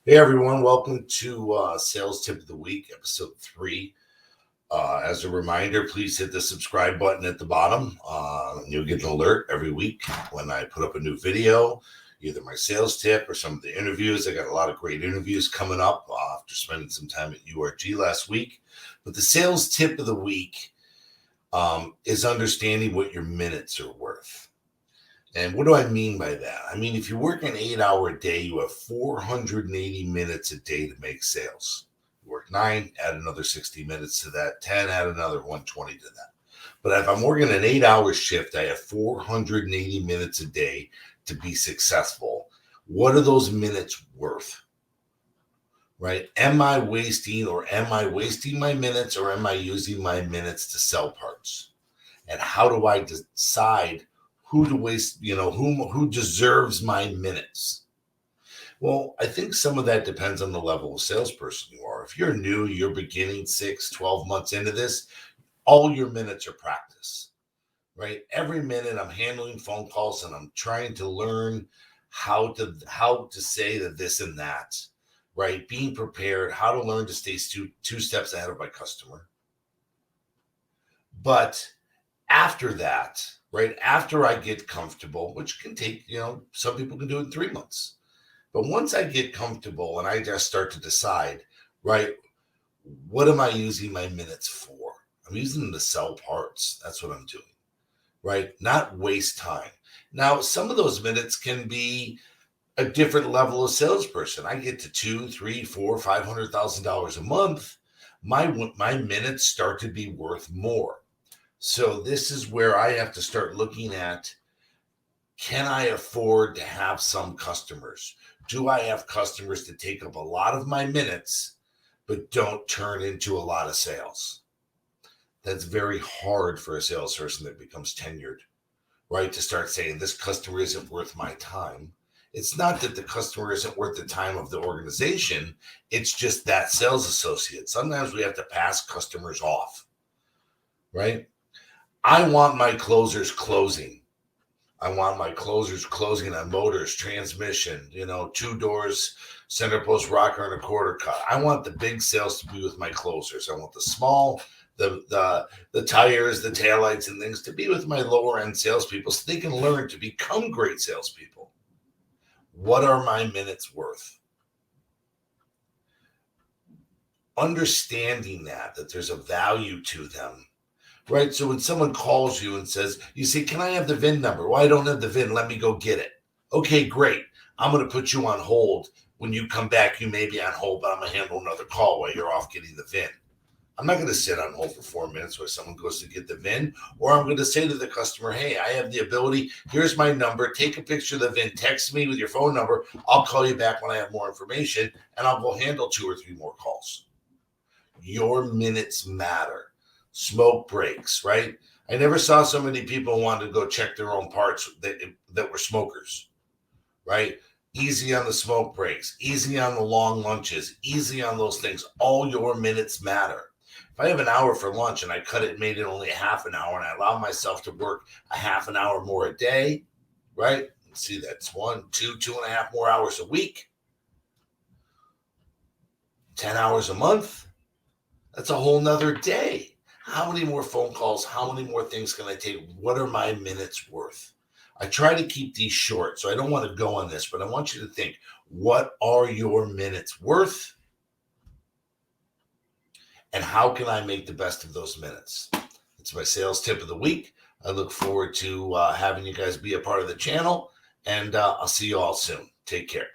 Hey everyone, welcome to Sales Tip of the Week, episode 3. As a reminder, please hit the subscribe button at the bottom. You'll get an alert every week when I put up a new video, either my sales tip or some of the interviews. I got a lot of great interviews coming up after spending some time at URG last week. But the sales tip of the week is understanding what your minutes are worth. And what do I mean by that? I mean, if you work an 8-hour day, you have 480 minutes a day to make sales. You work 9, add another 60 minutes to that, 10, add another 120 to that. But if I'm working an 8-hour shift, I have 480 minutes a day to be successful. What are those minutes worth? Right? Am I wasting my minutes, or am I using my minutes to sell parts? And how do I decide who to waste, who deserves my minutes? Well, I think some of that depends on the level of salesperson you are. If you're new, you're beginning 6, 12 months into this, all your minutes are practice, right? Every minute I'm handling phone calls and I'm trying to learn how to say the this and that, right? Being prepared, how to learn to stay two steps ahead of my customer. But after that, right after I get comfortable, which can take, some people can do it in 3 months. But once I get comfortable and I just start to decide, right, what am I using my minutes for? I'm using them to sell parts. That's what I'm doing, right? Not waste time. Now, some of those minutes can be a different level of salesperson. I get to $2, $3, $4, $500,000 a month. My minutes start to be worth more. So this is where I have to start looking at, can I afford to have some customers? Do I have customers that take up a lot of my minutes, but don't turn into a lot of sales? That's very hard for a salesperson that becomes tenured, right? To start saying this customer isn't worth my time. It's not that the customer isn't worth the time of the organization. It's just that sales associate. Sometimes we have to pass customers off, right? I want my closers closing. I want my closers closing on motors, transmission, 2 doors, center post rocker, and a quarter cut. I want the big sales to be with my closers. I want the small, the tires, the taillights, and things to be with my lower end salespeople so they can learn to become great salespeople. What are my minutes worth? Understanding that there's a value to them. Right. So when someone calls you and says, you say, can I have the VIN number? Well, I don't have the VIN. Let me go get it. Okay, great. I'm going to put you on hold. When you come back, you may be on hold, but I'm going to handle another call while you're off getting the VIN. I'm not going to sit on hold for 4 minutes while someone goes to get the VIN, or I'm going to say to the customer, hey, I have the ability. Here's my number. Take a picture of the VIN. Text me with your phone number. I'll call you back when I have more information, and I'll go handle 2 or 3 more calls. Your minutes matter. Smoke breaks, right? I never saw so many people want to go check their own parts that were smokers, right? Easy on the smoke breaks, easy on the long lunches, easy on those things. All your minutes matter. If I have an hour for lunch and I cut it and made it only a half an hour and I allow myself to work a half an hour more a day, right? See, that's 1, 2, 2.5 more hours a week, 10 hours a month. That's a whole nother day. How many more phone calls? How many more things can I take? What are my minutes worth? I try to keep these short, so I don't want to go on this, but I want you to think, what are your minutes worth? And how can I make the best of those minutes? It's my sales tip of the week. I look forward to having you guys be a part of the channel, and I'll see you all soon. Take care.